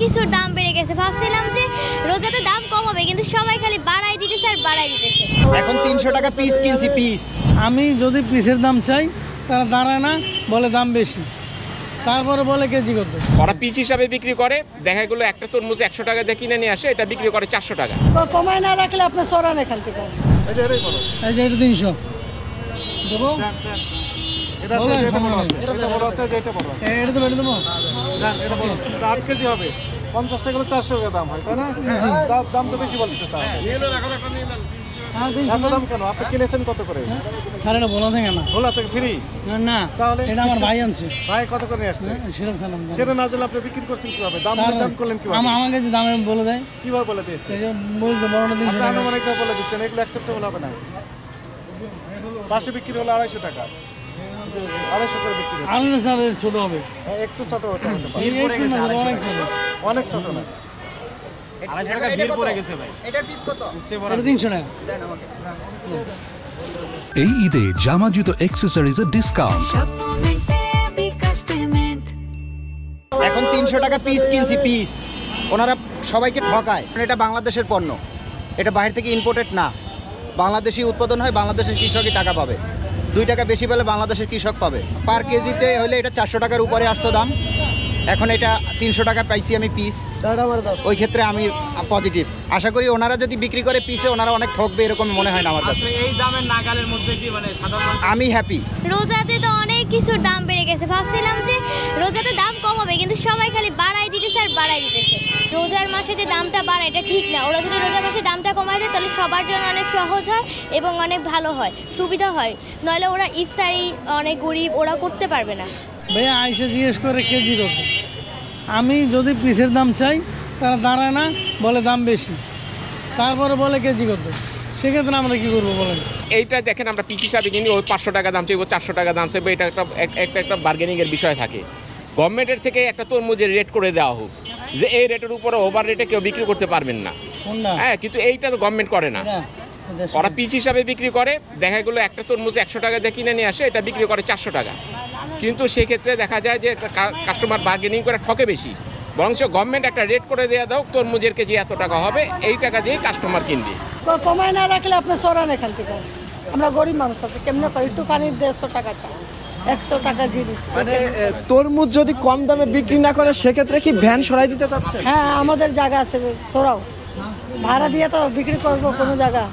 কিছুর দাম বেড়ে গেছে। ভাবছিলাম যে রোজাতে দাম কম হবে, কিন্তু সবাই খালি বাড়াই দিতেছে আর বাড়াই দিতেছে। এখন 300 টাকা পিস কিনছি পিস। আমি যদি পিসের দাম চাই তারা দাঁড়ায় না, বলে দাম বেশি, তারপরে বলে কেজি কত। ওরা পিস হিসাবে বিক্রি করে, দেখা গেলো একটা তরমুজ 100 টাকা দিয়ে কিনে নিয়ে আসে, এটা বিক্রি করে 400 টাকা। তো কমায় না রাখলে আপনি সরান এখান থেকে। এই যে এটা 300 দেবো, এটা আছে, এটা বড় আছে, এটা বড় আছে, এটা বড় আছে। এটা তো বেড়ে দেবো। না, এটা বড়। এটা 8 কেজি হবে। 50 টাকা হলে 400 টাকা দাম হয়, তাই না? দাম তো বেশি বলছে তা। হ্যাঁ, এত দাম কেন? আপনি কিনেছেন কত করে? স্যার এটা বলা থাকে না। ভোলা থেকে ফ্রি? না, তাহলে এটা আমার ভাই আনছে। ভাই কত করে নিয়ে আসছে? সেটা সালাম সেটা না জানলে আপনি বিক্রি করছেন কিভাবে? দাম করলেন কিভাবে? আমাকে যে দামে বলে দেয়, কিভাবে বলে দিয়েছে? এই যে বলছে বড়টা 300 আপনি টাকা। আনুমানিকভাবে বলে দিচ্ছেন, এগুলো অ্যাকসেপ্টেবল হবে না। পাশে বিক্রি হলো 250 টাকা, 250 করে বিক্রি হবে। আমি না স্যার, এর ছোট হবে, একটু ছোট হতে হবে, এই একটু না, অনেক ছোট। অনেক ছোট না। এটার পিস কত? এটা 300 টাকা। এই ঈদে জামা জুতো অ্যাক্সেসরিজের ডিসকাউন্ট। এখন 300 টাকা পিস কিনছি পিস। ওনারা সবাইকে ঠকায়। এটা বাংলাদেশের পণ্য, এটা বাইরে থেকে ইম্পোর্টেড না। বাংলাদেশি উৎপাদন হয়, বাংলাদেশের কৃষকই টাকা পাবে। 2 টাকা বেশি পেলে বাংলাদেশের কৃষক পাবে। পার কেজিতে হলে এটা 400 টাকার উপরে আসতো দাম, এখন এটা 300 টাকা পাইছি আমি পিস। ওই ক্ষেত্রে আমি পজিটিভ। আশা করি ওনারা যদি বিক্রি করে পিসে, ওনারা অনেক ঠকবে এরকম মনে হয় না আমার কাছে। এই দামের নাগালের মধ্যে কি মানে সাধারণ আমি হ্যাপি। রোজাতে তো অনেক কিছুর দাম বেড়ে গেছে। ভাবছিলাম যে রোজাতে দাম কম হবে, কিন্তু সবাই খালি বাড়াই দিতেছে আর বাড়াই দিতেছে। রোজার মাসে যে দামটা বাড়ায় এটা ঠিক না। ওরা যদি রোজার মাসে দামটা কমায় দেয় তাহলে সবার জন্য অনেক সহজ হয় এবং অনেক ভালো হয়, সুবিধা হয়। নইলে ওরা ইফতারি, অনেক গরিব, ওরা করতে পারবে না। ভাইয়া আইসে জিজ্ঞেস করে কেজি কত। আমি যদি পিসের দাম চাই তারা দাঁড়ায় না, বলে দাম বেশি, তারপরে বলে কেজি কত। সেক্ষেত্রে আমরা কি করবো বলেন? এইটা দেখেন, আমরা পিস হিসাবে কিনি, ওই 500 টাকা দাম চাইবো, 400 টাকা দাম চাইবো, এটা একটা বার্গেনিংয়ের বিষয় থাকে। গভর্নমেন্টের থেকে একটা তরমুজের রেট করে দেওয়া হোক, যে এই রেটের উপরে ওভার রেটে কেউ বিক্রি করতে পারবেন না। হ্যাঁ, কিন্তু এইটা তো গভর্নমেন্ট করে না। ওরা পিস হিসাবে বিক্রি করে, দেখা গেলো একটা তরমুজ 100 টাকা দিয়ে কিনে নিয়ে আসে, এটা বিক্রি করে 400 টাকা। কিন্তু সেক্ষেত্রে দেখা যায় যে কাস্টমার বার্গেনিং করে ঠকে বেশি। বরঞ্চ গভর্নমেন্ট একটা রেট করে দেওয়া দাও, তরমুজের কেজি এত টাকা হবে, এই টাকা দিয়ে কাস্টমার কিনবে। তো কমায় না রাখলে আপনি সরান এখান থেকে। আমরা গরিব মানুষ আছে, কেমনে করি? একটুখানি 150 টাকা চাই, 100 টাকা জিনিস। মানে তরমুজ যদি কম দামে বিক্রি না করে সেক্ষেত্রে কি ভ্যান সরাই দিতে চাচ্ছে? হ্যাঁ, আমাদের জায়গা আছে, সরাও। ভাড়া দিয়ে তো বিক্রি করবো কোনো জায়গা।